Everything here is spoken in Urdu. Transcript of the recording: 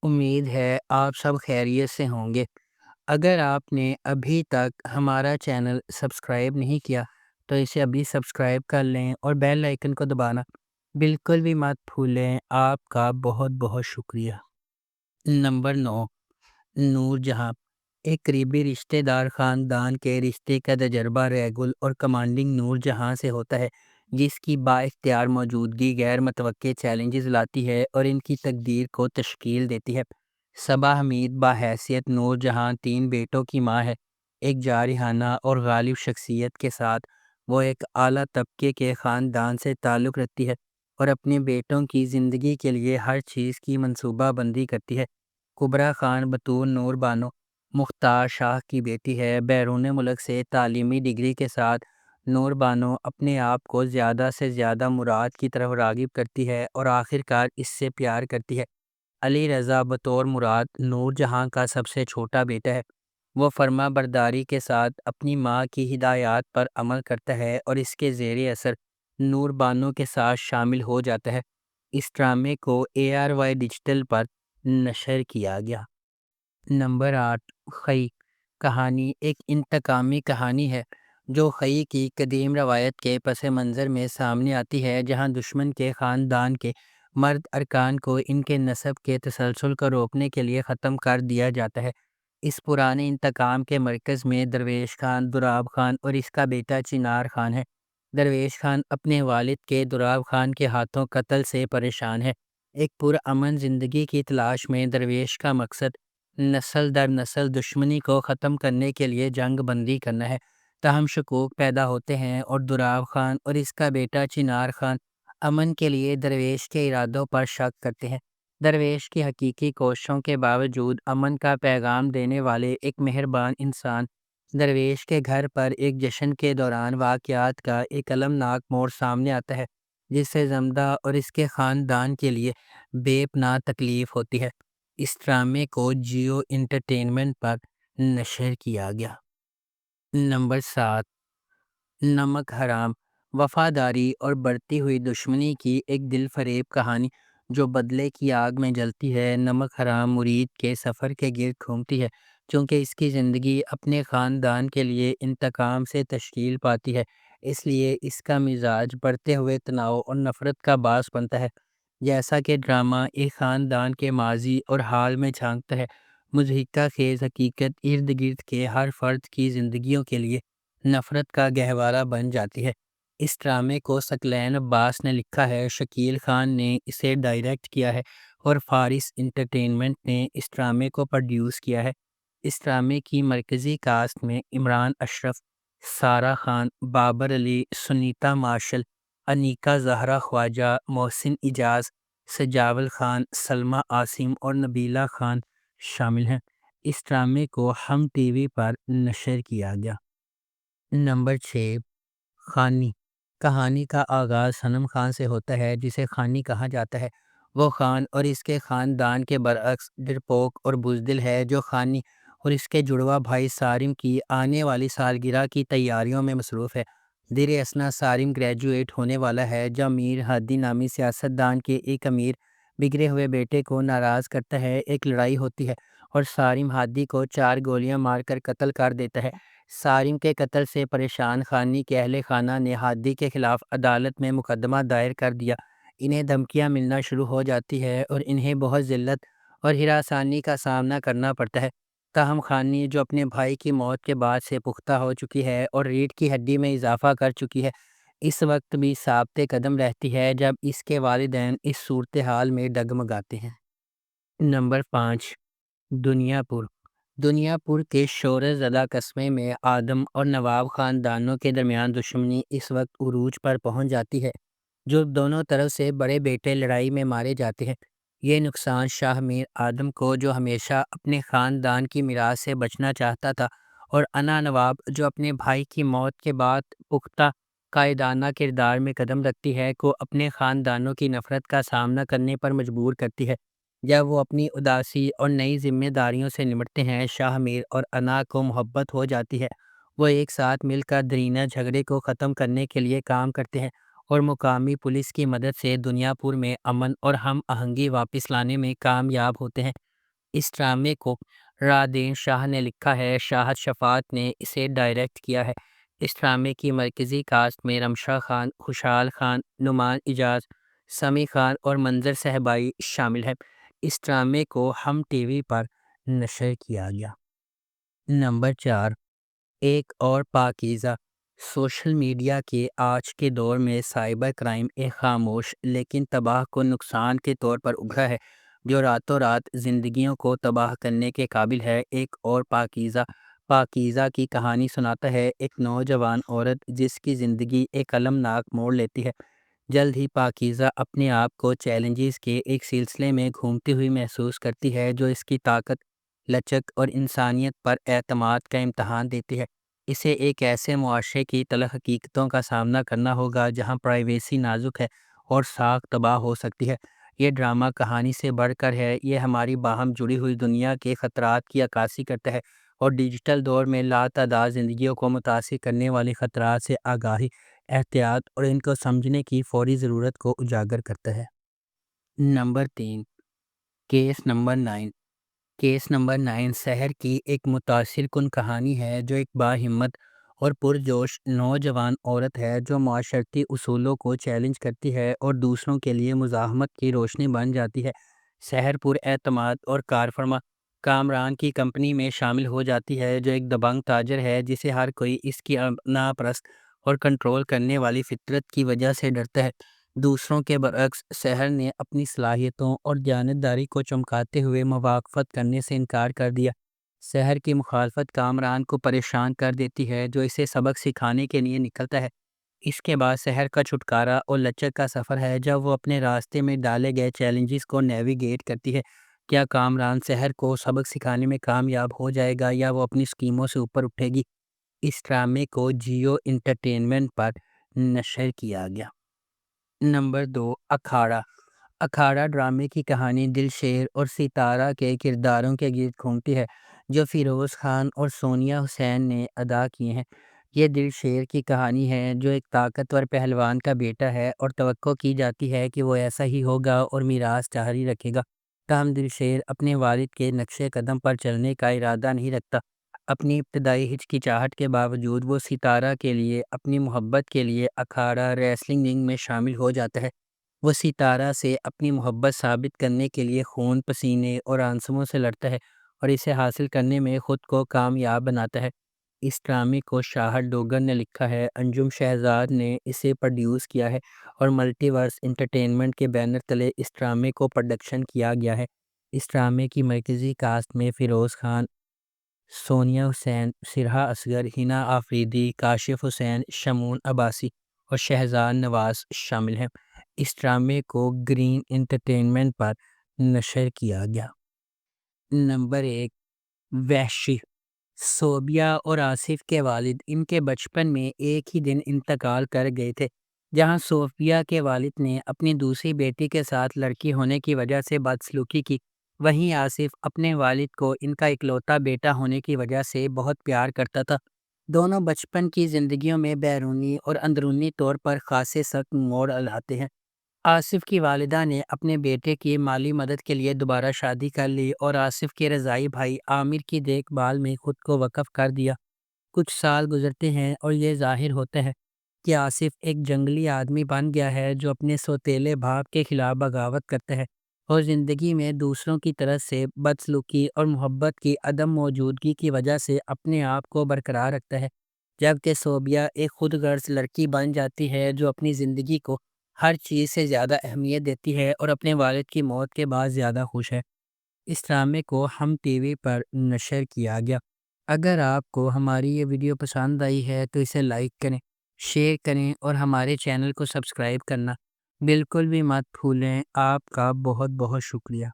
امید ہے آپ سب خیریت سے ہوں گے۔ اگر آپ نے ابھی تک ہمارا چینل سبسکرائب نہیں کیا تو اسے ابھی سبسکرائب کر لیں اور بیل آئکن کو دبانا بالکل بھی مت بھولیں۔ آپ کا بہت بہت شکریہ۔ نمبر 9، نور جہاں۔ ایک قریبی رشتہ دار خاندان کے رشتے کا تجربہ ریگل اور کمانڈنگ نور جہاں سے ہوتا ہے، جس کی با اختیار موجودگی غیر متوقع چیلنجز لاتی ہے اور ان کی تقدیر کو تشکیل دیتی ہے۔ صبا حمید بحیثیت نور جہاں 3 بیٹوں کی ماں ہے۔ ایک جارحانہ اور غالب شخصیت کے ساتھ وہ ایک اعلیٰ طبقے کے خاندان سے تعلق رکھتی ہے اور اپنے بیٹوں کی زندگی کے لیے ہر چیز کی منصوبہ بندی کرتی ہے۔ کبریٰ خان بطور نور بانو مختار شاہ کی بیٹی ہے۔ بیرون ملک سے تعلیمی ڈگری کے ساتھ نور بانو اپنے آپ کو زیادہ سے زیادہ مراد کی طرف راغب کرتی ہے اور آخرکار اس سے پیار کرتی ہے۔ علی رضا بطور مراد نور جہاں کا سب سے چھوٹا بیٹا ہے۔ وہ فرما برداری کے ساتھ اپنی ماں کی ہدایات پر عمل کرتا ہے اور اس کے زیر اثر نور بانو کے ساتھ شامل ہو جاتا ہے۔ اس ڈرامے کو ARY ڈیجیٹل پر نشر کیا گیا۔ نمبر 8، خئی۔ کہانی ایک انتقامی کہانی ہے جو خئی کی قدیم روایت کے پس منظر میں سامنے آتی ہے، جہاں دشمن کے خاندان کے مرد ارکان کو ان کے نسب کے تسلسل کو روکنے کے لیے ختم کر دیا جاتا ہے۔ اس پرانے انتقام کے مرکز میں درویش خان، دراب خان اور اس کا بیٹا چنار خان ہے۔ درویش خان اپنے والد کے دراب خان کے ہاتھوں قتل سے پریشان ہے۔ ایک پرامن زندگی کی تلاش میں درویش کا مقصد نسل در نسل دشمنی کو ختم کرنے کے لیے جنگ بندی کرنا ہے۔ تاہم شکوک پیدا ہوتے ہیں اور دراب خان اور اس کا بیٹا چنار خان امن کے لیے درویش کے ارادوں پر شک کرتے ہیں۔ درویش کی حقیقی کوششوں کے باوجود امن کا پیغام دینے والے ایک مہربان انسان درویش کے گھر پر ایک جشن کے دوران واقعات کا ایک المناک موڑ سامنے آتا ہے، جس سے زمدہ اور اس کے خاندان کے لیے بے پناہ تکلیف ہوتی ہے۔ اس ڈرامے کو جیو انٹرٹینمنٹ پر نشر کیا گیا۔ نمبر 7، نمک حرام۔ وفاداری اور بڑھتی ہوئی دشمنی کی ایک دل فریب کہانی جو بدلے کی آگ میں جلتی ہے۔ نمک حرام مرید کے سفر کے گرد گھومتی ہے، چونکہ اس کی زندگی اپنے خاندان کے لیے انتقام سے تشکیل پاتی ہے، اس لیے اس کا مزاج بڑھتے ہوئے تناؤ اور نفرت کا باعث بنتا ہے۔ جیسا کہ ڈرامہ ایک خاندان کے ماضی اور حال میں جھانکتا ہے، مضحکہ خیز حقیقت ارد گرد کے ہر فرد کی زندگیوں کے لیے نفرت کا گہوارہ بن جاتی ہے۔ اس ڈرامے کو ثقلین عباس نے لکھا ہے، شکیل خان نے اسے ڈائریکٹ کیا ہے اور فارس انٹرٹینمنٹ نے اس ڈرامے کو پروڈیوس کیا ہے۔ اس ڈرامے کی مرکزی کاسٹ میں عمران اشرف، سارہ خان، بابر علی، سنیتا مارشل، انیکا زہرا خواجہ، محسن اجاز، سجاول خان، سلمیٰ عاصم اور نبیلہ خان شامل ہیں۔ اس ڈرامے کو ہم ٹی وی پر نشر کیا گیا۔ نمبر 6، خانی۔ کہانی کا آغاز صنم خان سے ہوتا ہے، جسے خانی کہا جاتا ہے۔ وہ خان اور اس کے خاندان کے برعکس ڈرپوک اور بزدل ہے، جو خانی اور اس کے جڑواں بھائی صارم کی آنے والی سالگرہ کی تیاریوں میں مصروف ہے۔ در اثنا صارم گریجویٹ ہونے والا ہے جب میر ہادی نامی سیاستدان کے ایک امیر بگڑے ہوئے بیٹے کو ناراض کرتا ہے۔ ایک لڑائی ہوتی ہے اور صارم ہادی کو 4 گولیاں مار کر قتل کر دیتا ہے۔ صارم کے قتل سے پریشان خانی کے اہل خانہ نے ہادی کے خلاف عدالت میں مقدمہ دائر کر دیا۔ انہیں دھمکیاں ملنا شروع ہو جاتی ہے اور انہیں بہت ذلت اور ہراسانی کا سامنا کرنا پڑتا ہے۔ تاہم خانی، جو اپنے بھائی کی موت کے بعد سے پختہ ہو چکی ہے اور ریڑھ کی ہڈی میں اضافہ کر چکی ہے، اس وقت بھی ثابت قدم رہتی ہے جب اس کے والدین اس صورتحال میں ڈگمگاتے ہیں۔ نمبر 5، دنیا پور۔ دنیا پور کے شورش زدہ قصبے میں آدم اور نواب خاندانوں کے درمیان دشمنی اس وقت عروج پر پہنچ جاتی ہے، جو دونوں طرف سے بڑے بیٹے لڑائی میں مارے جاتے ہیں۔ یہ نقصان شاہ میر آدم کو، جو ہمیشہ اپنے خاندان کی میراث سے بچنا چاہتا تھا، اور انا نواب، جو اپنے بھائی کی موت کے بعد پختہ قائدانہ کردار میں قدم رکھتی ہے، کو اپنے خاندانوں کی نفرت کا سامنا کرنے پر مجبور کرتی ہے۔ جب وہ اپنی اداسی اور نئی ذمہ داریوں سے نمٹتے ہیں، شاہ میر اور انا کو محبت ہو جاتی ہے۔ وہ ایک ساتھ مل کر درینہ جھگڑے کو ختم کرنے کے لیے کام کرتے ہیں اور مقامی پولیس کی مدد سے دنیا پور میں امن اور ہم آہنگی واپس لانے میں کامیاب ہوتے ہیں۔ اس ڈرامے کو رادین شاہ نے لکھا ہے، شاہد شفاعت نے اسے ڈائریکٹ کیا ہے۔ اس ڈرامے کی مرکزی کاسٹ میں رمشا خان، خوشحال خان، نعمان اجاز، سمیع خان اور منظر صاحبائی شامل ہیں۔ اس ڈرامے کو ہم ٹی وی پر نشر کیا گیا۔ نمبر 4، ایک اور پاکیزہ۔ سوشل میڈیا کے آج کے دور میں سائبر کرائم ایک خاموش لیکن تباہ کن نقصان کے طور پر ابھرا ہے جو راتوں رات زندگیوں کو تباہ کرنے کے قابل ہے۔ ایک اور پاکیزہ پاکیزہ کی کہانی سناتا ہے ایک نوجوان عورت جس کی زندگی ایک المناک موڑ لیتی ہے۔ جلد ہی پاکیزہ اپنے آپ کو چیلنجز کے ایک سلسلے میں گھومتی ہوئی محسوس کرتی ہے جو اس کی طاقت، لچک اور انسانیت پر اعتماد کا امتحان دیتی ہے۔ اسے ایک ایسے معاشرے کی تلخ حقیقتوں کا سامنا کرنا ہوگا جہاں پرائیویسی نازک ہے اور ساکھ تباہ ہو سکتی ہے۔ یہ ڈرامہ کہانی سے بڑھ کر ہے، یہ ہماری باہم جڑی ہوئی دنیا کے خطرات کی عکاسی کرتا ہے اور ڈیجیٹل دور میں لاتعداد زندگیوں کو متاثر کرنے والی خطرات سے آگاہی، احتیاط اور ان کو سمجھنے کی فوری ضرورت کو اجاگر کرتا ہے۔ Number 3، case number 9۔ Case number 9 شہر کی ایک متاثر کن کہانی ہے جو ایک باہمت اور پرجوش نوجوان عورت ہے جو معاشرتی اصولوں کو چیلنج کرتی ہے اور دوسروں کے لیے مزاحمت کی روشنی بن جاتی ہے۔ شہر پر اعتماد اور کارفرما کامران کی کمپنی میں شامل ہو جاتی ہے جو ایک دبنگ تاجر ہے جسے ہر کوئی اس کی ناپرست اور کنٹرول کرنے والی فطرت کی وجہ سے ڈرتا ہے۔ دوسروں کے برعکس شہر نے اپنی صلاحیتوں اور دیانتداری کو چمکاتے ہوئے موافقت کرنے سے انکار کر دیا۔ شہر کی مخالفت کامران کو پریشان کر دیتی ہے جو اسے سبق سکھانے کے لیے نکلتا ہے۔ اس کے بعد شہر کا چھٹکارا اور لچک کا سفر ہے جب وہ اپنے راستے میں ڈالے گئے چیلنجز کو نیویگیٹ کرتی ہے۔ کیا کامران شہر کو سبق سکھانے میں کامیاب ہو جائے گا یا وہ اپنی اسکیموں سے اوپر اٹھے گی؟ اس ڈرامے کو جیو انٹرٹینمنٹ پر نشر کیا گیا۔ نمبر 2، اکھاڑا۔ اکھاڑا ڈرامے کی کہانی دلشیر اور ستارہ کے کرداروں کے گرد گھومتی ہے جو فیروز خان اور سونیا حسین نے ادا کیے ہیں۔ یہ دلشیر کی کہانی ہے جو ایک طاقتور پہلوان کا بیٹا ہے اور توقع کی جاتی ہے کہ وہ ایسا ہی ہوگا اور میراث جاری رکھے گا۔ تاہم دلشیر اپنے والد کے نقش قدم پر چلنے کا ارادہ نہیں رکھتا۔ اپنی ابتدائی ہچکچاہٹ کے باوجود وہ ستارہ کے لیے اپنی محبت کے لیے اکھاڑا ریسلنگ رنگ میں شامل ہو جاتا ہے۔ وہ ستارہ سے اپنی محبت ثابت کرنے کے لیے خون، پسینے اور آنسوؤں سے لڑتا ہے اور اسے حاصل کرنے میں خود کو کامیاب بناتا ہے۔ اس ڈرامے کو شاہد ڈوگر نے لکھا ہے، انجم شہزاد نے اسے پروڈیوس کیا ہے اور ملٹی ورس انٹرٹینمنٹ کے بینر تلے اس ڈرامے کو پروڈکشن کیا گیا ہے۔ اس ڈرامے کی مرکزی کاسٹ میں فیروز خان، سونیا حسین، سرہا اصغر، ہنا آفریدی، کاشف حسین، شمون عباسی اور شہزاد نواز شامل ہیں۔ اس ڈرامے کو گرین انٹرٹینمنٹ پر نشر کیا گیا۔ نمبر 1، وحشی۔ صوبیہ اور آصف کے والد ان کے بچپن میں ایک ہی دن انتقال کر گئے تھے۔ جہاں صوفیہ کے والد نے اپنی دوسری بیٹی کے ساتھ لڑکی ہونے کی وجہ سے بدسلوکی کی، وہیں آصف اپنے والد کو ان کا اکلوتا بیٹا ہونے کی وجہ سے بہت پیار کرتا تھا۔ دونوں بچپن کی زندگیوں میں بیرونی اور اندرونی طور پر خاصے سخت موڑ لاتے ہیں۔ آصف کی والدہ نے اپنے بیٹے کی مالی مدد کے لیے دوبارہ شادی کر لی اور آصف کے رضاعی بھائی عامر کی دیکھ بھال میں خود کو وقف کر دیا۔ کچھ سال گزرتے ہیں اور یہ ظاہر ہوتا ہے کہ آصف ایک جنگلی آدمی بن گیا ہے جو اپنے سوتیلے باپ کے خلاف بغاوت کرتا ہے اور زندگی میں دوسروں کی طرف سے بدسلوکی اور محبت کی عدم موجودگی کی وجہ سے اپنے آپ کو برقرار رکھتا ہے، جبکہ صوبیہ ایک خود غرض لڑکی بن جاتی ہے جو اپنی زندگی کو ہر چیز سے زیادہ اہمیت دیتی ہے اور اپنے والد کی موت کے بعد زیادہ خوش ہے۔ اس ڈرامے کو ہم ٹی وی پر نشر کیا گیا۔ اگر آپ کو ہماری یہ ویڈیو پسند آئی ہے تو اسے لائک کریں، شیئر کریں اور ہمارے چینل کو سبسکرائب کرنا بالکل بھی مت بھولیں۔ آپ کا بہت بہت شکریہ۔